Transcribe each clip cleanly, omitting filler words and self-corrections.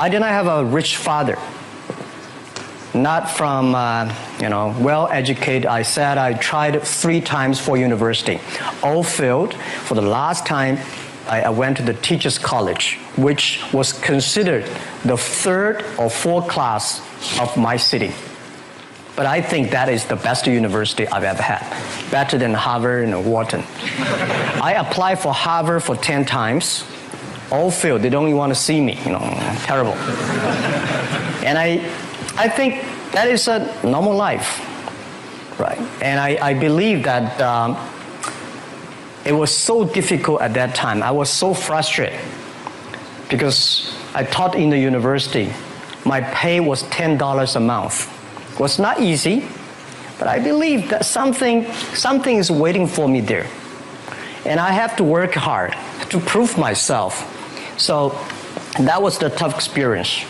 I did not have a rich father. Not from, well-educated. I said I tried 3 times for university. All failed. For the last time, I went to the Teachers College, which was considered the 3rd or 4th class of my city. But I think that is the best university I've ever had. Better than Harvard and Wharton. I applied for Harvard for 10 times. All failed. They don't even want to see me. Terrible. And I think that is a normal life, right? And I believe that it was so difficult at that time. I was so frustrated because I taught in the university. My pay was $10 a month. It was not easy, but I believe that something is waiting for me there. And I have to work hard to prove myself. So that was the tough experience.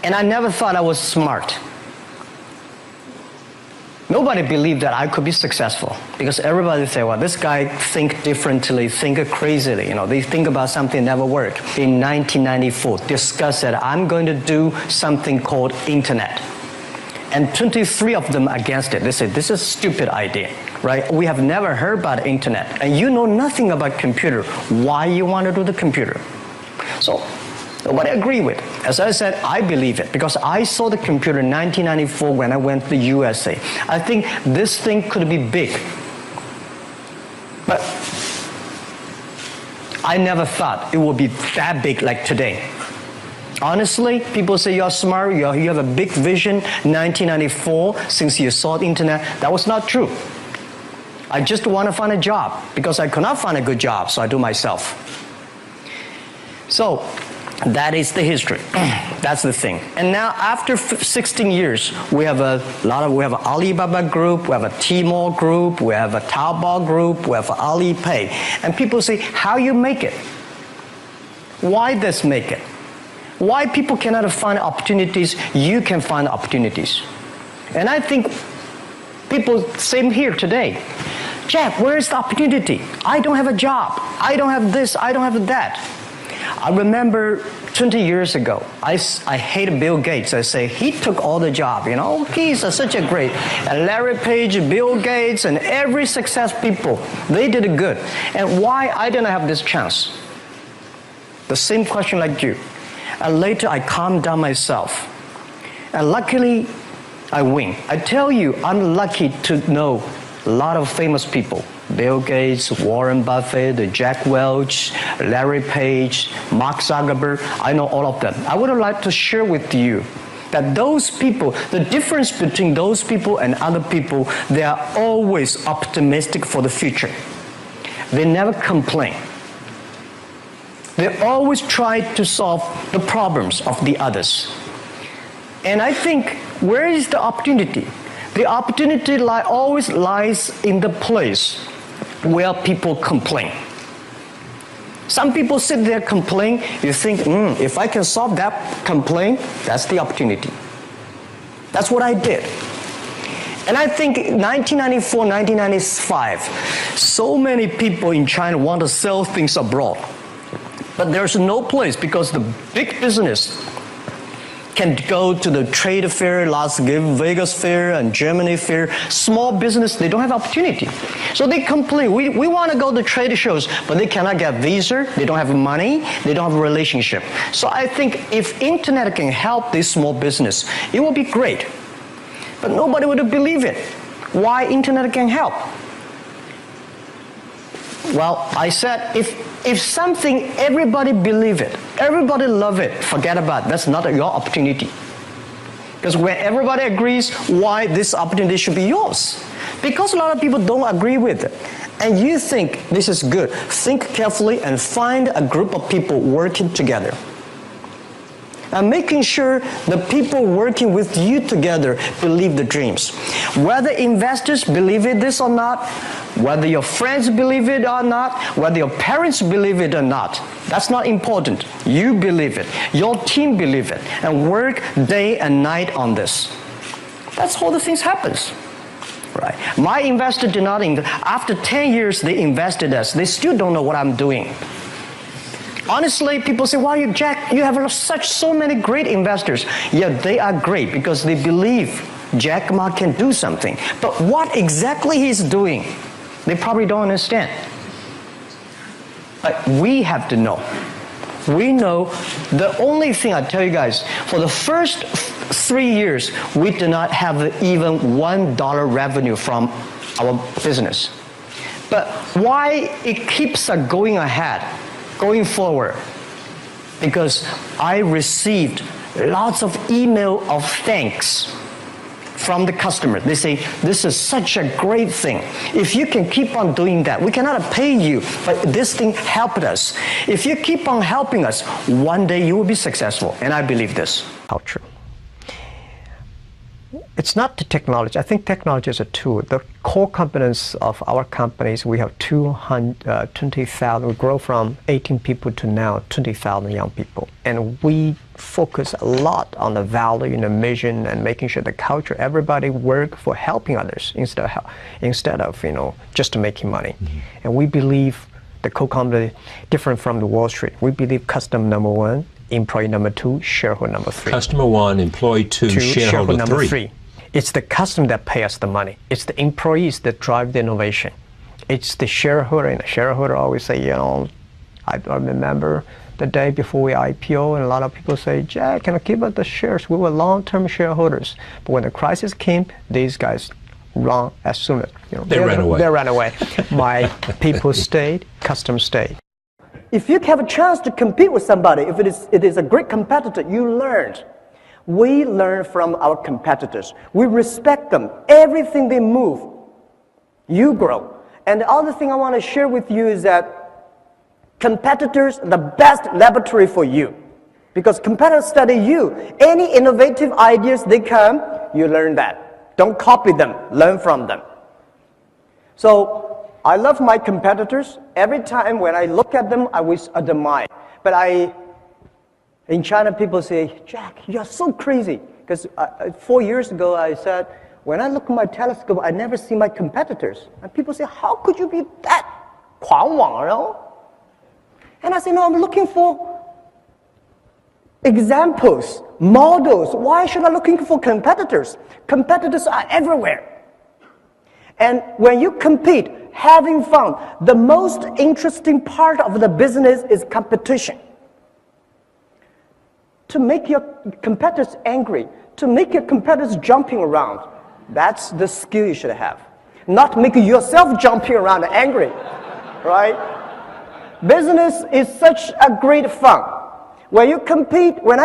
And I never thought I was smart. Nobody believed that I could be successful because everybody say, well, this guy think differently, think crazily. They think about something never work. In 1994, discussed that I'm going to do something called internet. And 23 of them against it. They said, this is a stupid idea, right? We have never heard about internet. And you know nothing about computer. Why you want to do the computer? So nobody agreed with it. As I said, I believe it because I saw the computer in 1994 when I went to the USA. I think this thing could be big. But I never thought it would be that big like today. Honestly, people say you're smart, you have a big vision. 1994, since you saw the internet, that was not true. I just want to find a job because I could not find a good job, so I do myself. So that is the history. That's the thing. And now after 16 years, we have we have an Alibaba group, we have a Tmall group, we have a Taobao group, we have Alipay. And people say, how you make it? Why this make it? Why people cannot find opportunities, you can find opportunities. And I think people, same here today. Jack, where is the opportunity? I don't have a job. I don't have this, I don't have that. I remember 20 years ago, I hated Bill Gates. I say, he took all the job, He's such a great. And Larry Page, Bill Gates, and every success people, they did it good. And why I didn't have this chance? The same question like you. And later I calmed down myself. And luckily, I win. I tell you, I'm lucky to know a lot of famous people. Bill Gates, Warren Buffett, Jack Welch, Larry Page, Mark Zuckerberg. I know all of them. I would like to share with you that those people, the difference between those people and other people, they are always optimistic for the future. They never complain. They always try to solve the problems of the others. And I think, where is the opportunity? The opportunity always lies in the place where people complain. Some people sit there complain. You think, if I can solve that complaint, that's the opportunity. That's what I did. And I think 1994, 1995, so many people in China want to sell things abroad. But there's no place because the big business can go to the trade fair, Las Vegas fair, and Germany fair. Small business, they don't have opportunity. So they complain, we want to go to trade shows, but they cannot get visa, they don't have money, they don't have a relationship. So I think if internet can help this small business, it will be great. But nobody would believe it. Why internet can help? Well, I said, if something, everybody believe it, everybody love it, forget about it. That's not your opportunity. Because when everybody agrees, why this opportunity should be yours? Because a lot of people don't agree with it. And you think this is good. Think carefully and find a group of people working together. And making sure the people working with you together believe the dreams. Whether investors believe it this or not, whether your friends believe it or not, whether your parents believe it or not, that's not important. You believe it. Your team believe it. And work day and night on this. That's how the things happens. Right. My investor did not invest. After 10 years, they invested us. They still don't know what I'm doing. honestly, people say, "Wow, Jack, you have so many great investors." Yeah, they are great because they believe Jack Ma can do something. But what exactly he's doing, they probably don't understand. But we have to know. We know the only thing I tell you guys, for the first 3 years, we did not have even $1 revenue from our business. But why it keeps us going ahead, going forward? Because I received lots of email of thanks from the customer. They say, this is such a great thing. If you can keep on doing that, we cannot pay you, but this thing helped us. If you keep on helping us, one day you will be successful. And I believe this. Culture. It's not the technology. I think technology is a tool. The core competence of our companies, we have 20,000. We grow from 18 people to now 20,000 young people. And we focus a lot on the value and the mission and making sure the culture, everybody work for helping others instead of just making money. Mm-hmm. And we believe the core company different from the Wall Street. We believe customer number one, employee number two, shareholder number three. Customer one, employee two, shareholder number three. It's the customer that pay us the money. It's the employees that drive the innovation. It's the shareholder, and the shareholder always say, I remember the day before we IPO, and a lot of people say, Jack, can I keep up the shares? We were long-term shareholders. But when the crisis came, these guys run as soon as, they ran away. They ran away. My people stayed, customers stayed. If you have a chance to compete with somebody, if it is a great competitor, you learned. We learn from our competitors. We respect them. Everything they move, you grow. And the other thing I want to share with you is that competitors are the best laboratory for you. Because competitors study you. Any innovative ideas they come, you learn that. Don't copy them, learn from them. So I love my competitors. Every time when I look at them, I wish admire. But in China, people say, Jack, you're so crazy. Because 4 years ago, I said, when I look at my telescope, I never see my competitors. And people say, how could you be that 狂妄, And I say, no, I'm looking for examples, models. Why should I be looking for competitors? Competitors are everywhere. And when you compete, having fun, the most interesting part of the business is competition. To make your competitors angry, to make your competitors jumping around. That's the skill you should have. Not make yourself jumping around and angry, right? Business is such a great fun. When I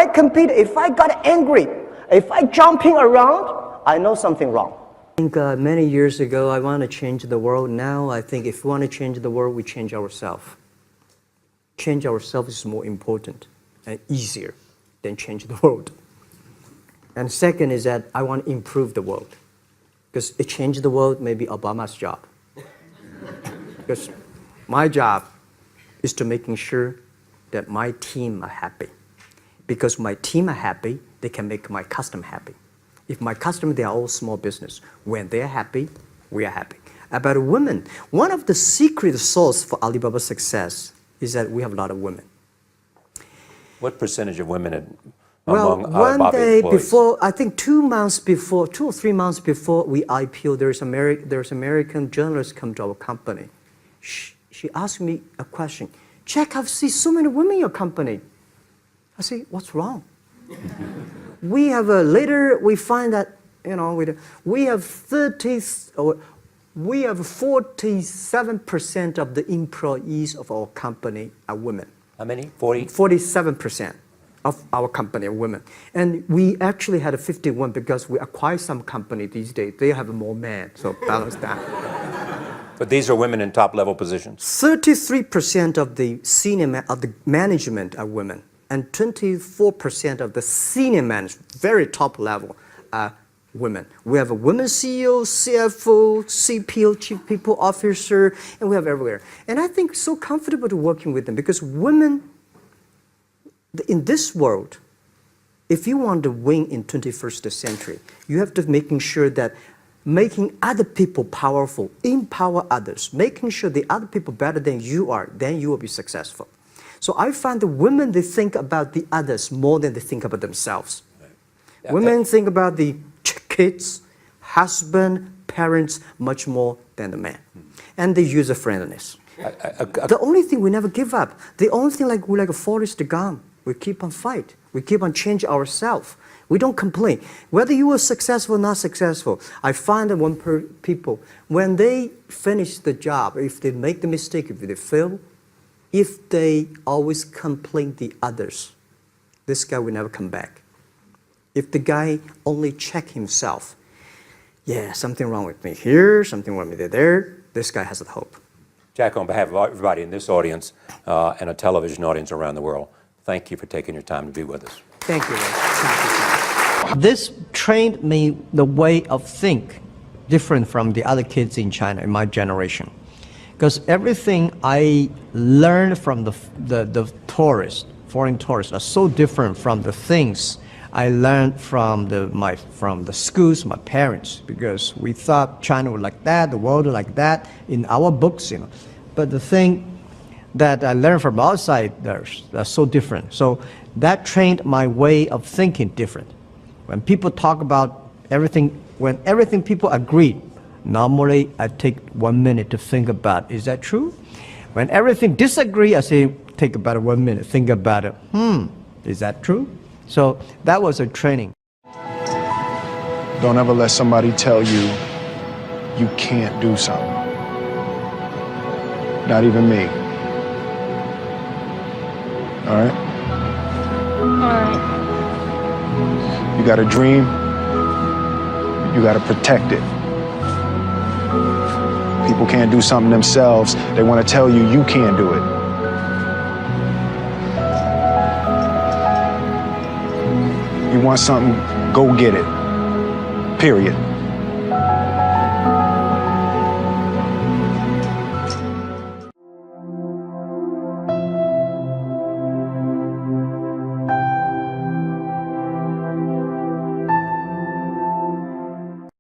compete, if I got angry, if I jumping around, I know something wrong. I think many years ago, I want to change the world. Now, I think if we want to change the world, we change ourselves. Change ourselves is more important and easier than change the world. And second is that I want to improve the world. Because to change the world may be Obama's job. Because my job is to making sure that my team are happy. Because my team are happy, they can make my customer happy. If my customer, they are all small business. When they're happy, we are happy. About women, one of the secret sauce for Alibaba's success is that we have a lot of women. What percentage of women among one Alibaba day employees? Before, I think 2 or 3 months before we IPO, there's American journalist come to our company. She asked me a question. Jack, I've seen so many women in your company. I say, what's wrong? We have later we find that we have 47% of the employees of our company are women. How many? 40? 47% of our company are women. And we actually had a 51 because we acquired some company these days. They have more men, so balance that. But these are women in top level positions. 33% of the management are women. And 24% of the senior management, very top level, are women. We have a women CEO, CFO, CPO, Chief People Officer, and we have everywhere. And I think so comfortable to working with them because women, in this world, if you want to win in 21st century, you have to making sure that making other people powerful, empower others, making sure the other people better than you are, then you will be successful. So I find the women, they think about the others more than they think about themselves. Yeah, Women think about the kids, husband, parents much more than the man. And the user-friendliness. The only thing we never give up, the only thing like we're like a Forrest Gump, we keep on fight. We keep on change ourselves. We don't complain. Whether you are successful or not successful, I find that when people, when they finish the job, if they make the mistake, if they fail, if they always complain the others, this guy will never come back. If the guy only check himself, yeah, something wrong with me here, something wrong with me there, this guy has a hope. Jack, on behalf of everybody in this audience and a television audience around the world, thank you for taking your time to be with us. Thank you. Thank you. This trained me the way of think different from the other kids in China in my generation. Because everything I learned from the tourists, foreign tourists, are so different from the things I learned from the schools, my parents, because we thought China was like that, the world was like that in our books, you know. But the thing that I learned from outsiders are so different. So that trained my way of thinking different. When people talk about everything, when everything people agree, normally I take 1 minute to think about, is that true? When everything disagree, I say, take about 1 minute, think about it. Is that true? So that was a training. Don't ever let somebody tell you you can't do something. Not even me. All right? All right. You got a dream, you got to protect it. People can't do something themselves. They want to tell you you can't do it. You want something, go get it. Period.